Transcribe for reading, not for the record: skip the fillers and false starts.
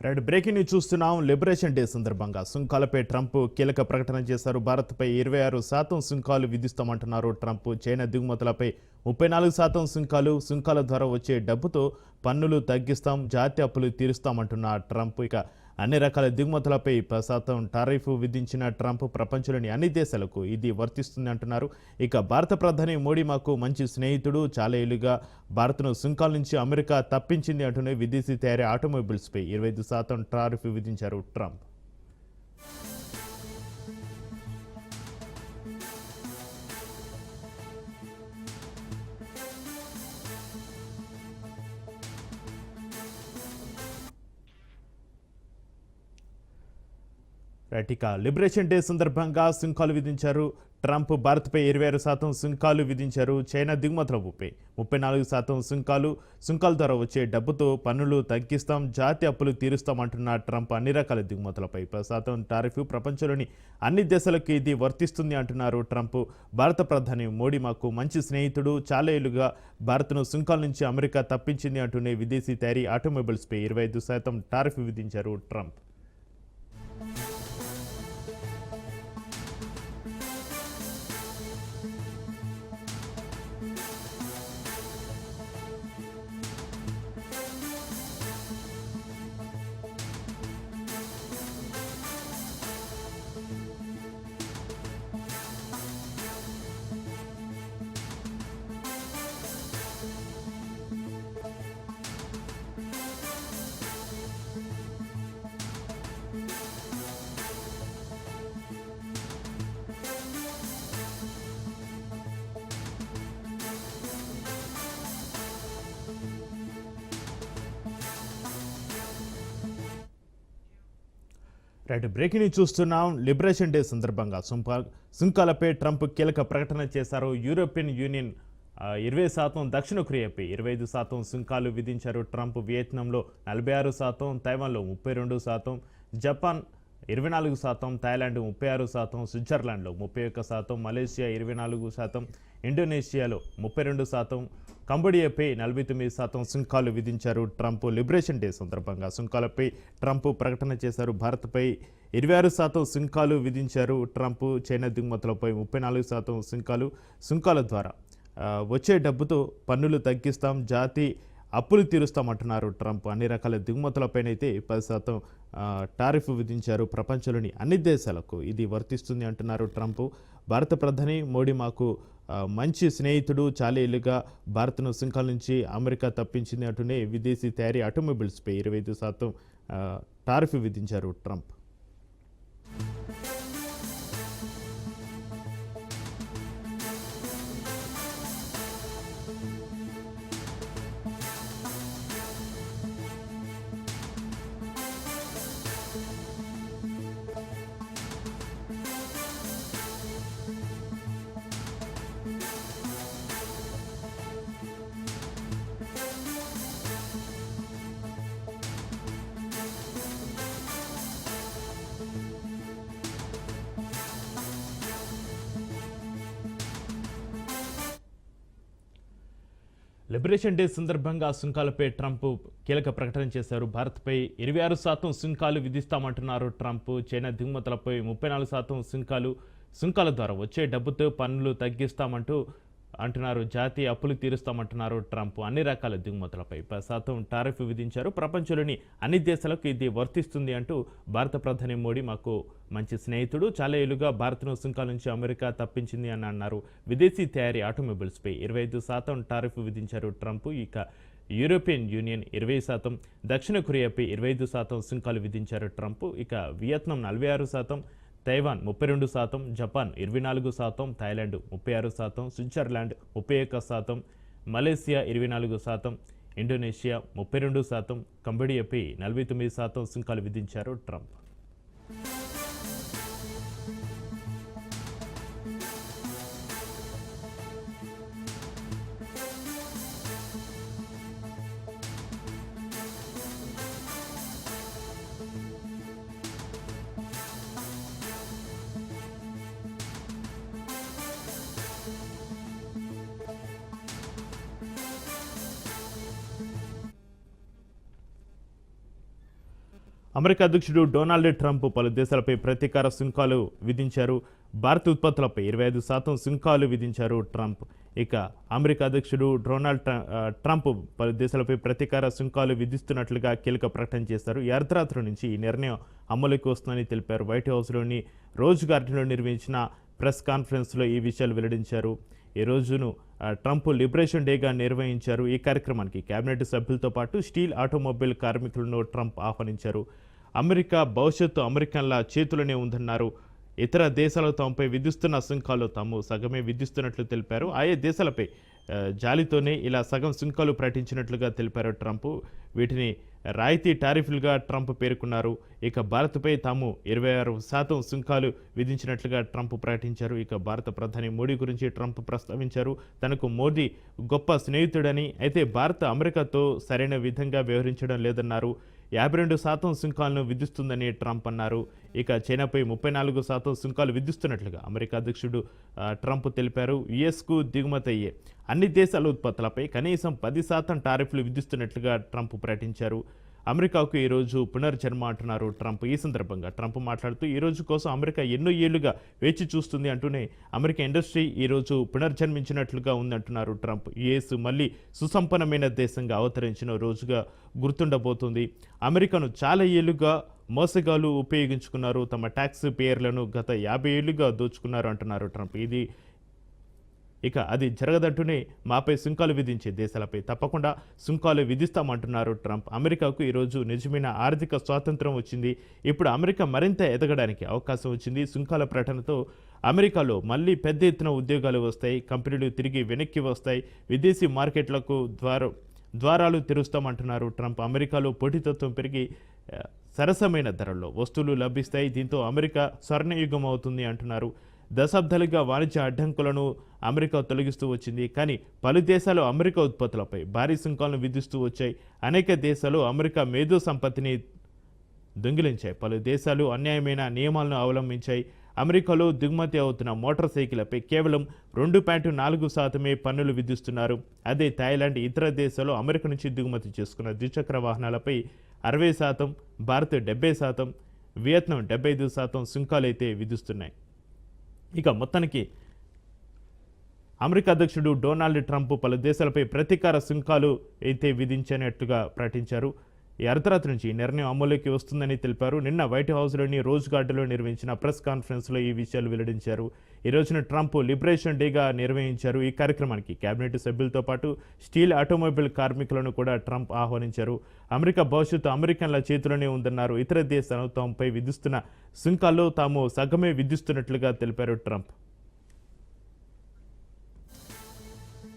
Right breaking news చూస్తున్నాం. Liberation day సందర్భంగా సుంకాలపై Trump కీలక ప్రకటన చేశారు. భారత్పై 26% సుంకాలు విధిస్తామంటున్నారు ట్రంప్. చైనా దిగుమతులపై 34% సుంకాల ద్వారా వచ్చే డబ్బుతో పన్నులు తగ్గిస్తాం, జాతీయ అప్పులు తీరుస్తామంటున్న ట్రంప్. ఇక అన్ని రకాల దిగుమతులపై 10% టారిఫ్ విధించిన ట్రంప్ ప్రపంచంలోని అన్ని దేశాలకు ఇది వర్తిస్తుంది అంటున్నారు. ఇక భారత ప్రధాని మోడీ మాకు మంచి స్నేహితుడు, చాలా ఏళ్లుగా భారత్ను సుంకాల నుంచి అమెరికా తప్పించింది అంటూనే విదేశీ తయారీ ఆటోమొబైల్స్పై 25% టారిఫ్ విధించారు ట్రంప్. రైట్, ఇక లిబరేషన్ డే సందర్భంగా సుంకాలు విధించారు ట్రంప్. భారత్పై 26% సుంకాలు విధించారు. చైనా దిగుమతులపై 34% సుంకాల ద్వారా వచ్చే డబ్బుతో పన్నులు తగ్గిస్తాం, జాతీయ అప్పులు తీరుస్తామంటున్న ట్రంప్. అన్ని రకాల దిగుమతులపై 10% టారిఫ్ ప్రపంచంలోని అన్ని దేశాలకు ఇది వర్తిస్తుంది అంటున్నారు ట్రంప్. భారత ప్రధాని మోడీ మాకు మంచి స్నేహితుడు, చాలా ఏళ్లుగా భారత్ను సుంకాల నుంచి అమెరికా తప్పించింది అంటూనే విదేశీ తయారీ ఆటోమొబైల్స్పై 25% టారిఫ్ విధించారు ట్రంప్. రైట్, బ్రేకింగ్ న్యూస్ చూస్తున్నాం. లిబరేషన్ డే సందర్భంగా సుంకాలపై ట్రంప్ కీలక ప్రకటన చేశారు. యూరోపియన్ యూనియన్ 20%, దక్షిణ కొరియాపై 25% సుంకాలు విధించారు ట్రంప్. వియత్నాంలో 46%, తైవాన్లో 32%, జపాన్ 24%, థాయిలాండ్ 36%, స్విట్జర్లాండ్లో 31%, మలేషియా 24%, ఇండోనేషియాలో 32%, కంబోడియాపై 49% సుంకాలు విధించారు ట్రంప్. లిబరేషన్ డే సందర్భంగా సుంకాలపై ట్రంప్ ప్రకటన చేశారు. భారత్పై 26% సుంకాలు విధించారు ట్రంప్. చైనా దిగుమతులపై 34% సుంకాల ద్వారా వచ్చే డబ్బుతో పన్నులు తగ్గిస్తాం, జాతి అప్పులు తీరుస్తామంటున్నారు ట్రంప్. అన్ని రకాల దిగుమతులపైనైతే 10% టారిఫ్ విధించారు. ప్రపంచంలోని అన్ని దేశాలకు ఇది వర్తిస్తుంది అంటున్నారు ట్రంప్. భారత ప్రధాని మోడీ మాకు మంచి స్నేహితుడు, చాలా ఏళ్లుగా భారత్ను సుంకాల నుంచి అమెరికా తప్పించింది అంటూనే విదేశీ తయారీ ఆటోమొబైల్స్పై 25% టారిఫ్ విధించారు ట్రంప్. లిబరేషన్ డే సందర్భంగా సుంకాలపై ట్రంప్ కీలక ప్రకటన చేశారు. భారత్పై 26% సుంకాలు విధిస్తామంటున్నారు ట్రంప్. చైనా దిగుమతులపై 34% సుంకాల ద్వారా వచ్చే డబ్బుతో పన్నులు తగ్గిస్తామంటూ అంటున్నారు. జాతీయ అప్పులు తీరుస్తామంటున్నారు ట్రంప్. అన్ని రకాల దిగుమతులపై 10% టారిఫ్ విధించారు. ప్రపంచంలోని అన్ని దేశాలకు ఇది వర్తిస్తుంది అంటూ భారత ప్రధాని మోడీ మాకు మంచి స్నేహితుడు, చాలా ఏళ్లుగా భారత్ను సుంకాల నుంచి అమెరికా తప్పించింది అని అన్నారు. విదేశీ తయారీ ఆటోమొబైల్స్పై 25% టారిఫ్ విధించారు ట్రంప్. ఇక యూరోపియన్ యూనియన్ 20%, దక్షిణ కొరియాపై 25% సుంకాలు విధించారు ట్రంప్. ఇక Vietnam 46%, Taiwan 32%, Japan 24%, Thailand 36%, Switzerland 31%, Malaysia 24%, Indonesia 32%, కంబోడియాపై 49% సుంకాలు విధించారు ట్రంప్. అమెరికా అధ్యక్షుడు డొనాల్డ్ ట్రంప్ పలు దేశాలపై ప్రతీకార సుంకాలు విధించారు. భారత ఉత్పత్తులపై 25% సుంకాలు విధించారు ట్రంప్. ఇక అమెరికా అధ్యక్షుడు ట్రంప్ పలు దేశాలపై ప్రతీకార సుంకాలు విధిస్తున్నట్లుగా కీలక ప్రకటన చేశారు. ఈ అర్ధరాత్రి నుంచి ఈ నిర్ణయం అమలుకి వస్తుందని తెలిపారు. వైట్ హౌస్లోని రోజ్ గార్డెన్లో నిర్వహించిన ప్రెస్ కాన్ఫరెన్స్లో ఈ విషయాలు వెల్లడించారు. ఈ రోజును ట్రంప్ లిబరేషన్ డేగా నిర్వహించారు. ఈ కార్యక్రమానికి కేబినెట్ సభ్యులతో పాటు స్టీల్ ఆటోమొబైల్ కార్మికులను ట్రంప్ ఆహ్వానించారు. అమెరికా భవిష్యత్తు అమెరికన్ల చేతులనే ఉందన్నారు. ఇతర దేశాలు తమపై విధిస్తున్న సుంకాలు తాము సగమే విధిస్తున్నట్లు తెలిపారు. ఆయా దేశాలపై జాలితోనే ఇలా సగం సుంకాలు ప్రకటించినట్లుగా తెలిపారు ట్రంప్. వీటిని రాయితీ టారిఫ్లుగా ట్రంప్ పేర్కొన్నారు. ఇక భారత్పై తాము 26% సుంకాలు విధించినట్లుగా ట్రంప్ ప్రకటించారు. ఇక భారత ప్రధాని మోడీ గురించి ట్రంప్ ప్రస్తావించారు. తనకు మోదీ గొప్ప స్నేహితుడని, అయితే భారత్ అమెరికాతో సరైన విధంగా వ్యవహరించడం లేదన్నారు. 52% సుంకాలను విధిస్తుందని ట్రంప్ అన్నారు. ఇక చైనాపై 34% సుంకాలు విధిస్తున్నట్లుగా అమెరికా అధ్యక్షుడు ట్రంప్ తెలిపారు. యుఎస్కు దిగుమతి అయ్యే అన్ని దేశాల ఉత్పత్తులపై కనీసం 10% టారిఫ్లు విధిస్తున్నట్లుగా ట్రంప్ ప్రకటించారు. అమెరికాకు ఈరోజు పునర్జన్మ అంటున్నారు ట్రంప్. ఈ సందర్భంగా ట్రంప్ మాట్లాడుతూ ఈ రోజు కోసం అమెరికా ఎన్నో ఏళ్లుగా వేచి చూస్తుంది అంటూనే అమెరికా ఇండస్ట్రీ ఈరోజు పునర్జన్మించినట్లుగా ఉందంటున్నారు ట్రంప్. యుఎస్ మళ్ళీ సుసంపన్నమైన దేశంగా అవతరించిన రోజుగా గుర్తుండబోతుంది. అమెరికాను చాలా ఏళ్లుగా మోసగాలు ఉపయోగించుకున్నారు. తమ ట్యాక్స్ పేయర్లను గత 50 ఏళ్లుగా దోచుకున్నారు అంటున్నారు ట్రంప్. ఇక అది జరగదంటూనే మాపై సుంకాలు విధించే దేశాలపై తప్పకుండా సుంకాలు విధిస్తామంటున్నారు ట్రంప్. అమెరికాకు ఈరోజు నిజమైన ఆర్థిక స్వాతంత్రం వచ్చింది. ఇప్పుడు అమెరికా మరింత ఎదగడానికి అవకాశం వచ్చింది. సుంకాల ప్రకటనతో అమెరికాలో మళ్ళీ పెద్ద ఎత్తున ఉద్యోగాలు వస్తాయి. కంపెనీలు తిరిగి వెనక్కి వస్తాయి. విదేశీ మార్కెట్లకు ద్వారాలు తెరుస్తామంటున్నారు ట్రంప్. అమెరికాలో పోటీతత్వం పెరిగి సరసమైన ధరల్లో వస్తువులు లభిస్తాయి. దీంతో అమెరికా స్వర్ణయుగం అవుతుంది అంటున్నారు. దశాబ్దాలుగా వాణిజ్య అడ్డంకులను అమెరికా తొలగిస్తూ వచ్చింది. కానీ పలు దేశాలు అమెరికా ఉత్పత్తులపై భారీ సుంకాలను విధిస్తూ వచ్చాయి. అనేక దేశాలు అమెరికా మేధో సంపత్తిని దొంగిలించాయి. పలు దేశాలు అన్యాయమైన నియమాలను అవలంబించాయి. అమెరికాలో దిగుమతి అవుతున్న మోటార్ సైకిళ్లపై కేవలం 2.4% పన్నులు విధిస్తున్నారు. అదే థాయిలాండ్, ఇతర దేశాలు అమెరికా నుంచి దిగుమతి చేసుకున్న ద్విచక్ర వాహనాలపై 60%, భారత్ 70%, వియత్నాం 75% సుంకాలైతే విధిస్తున్నాయి. ఇక మొత్తానికి అమెరికా అధ్యక్షుడు డొనాల్డ్ ట్రంప్ పలు దేశాలపై ప్రతీకార సుంకాలు అయితే విధించినట్లుగా ప్రకటించారు. ఈ అర్ధరాత్రి నుంచి ఈ నిర్ణయం అమలులోకి వస్తుందని తెలిపారు. నిన్న వైట్ హౌస్లోని రోజ్ గార్డెన్లో నిర్వహించిన ప్రెస్ కాన్ఫరెన్స్లో ఈ విషయాలు వెల్లడించారు. ఈ రోజున ట్రంప్ లిబరేషన్ డేగా నిర్వహించారు. ఈ కార్యక్రమానికి కేబినెట్ సభ్యులతో పాటు స్టీల్ ఆటోమొబైల్ కార్మికులను కూడా ట్రంప్ ఆహ్వానించారు. అమెరికా భవిష్యత్తు అమెరికన్ల చేతిలోనే ఉందన్నారు. ఇతర దేశాలు తమపై విధిస్తున్న సుంకాల్లో తాము సగమే విధిస్తున్నట్లుగా తెలిపారు ట్రంప్.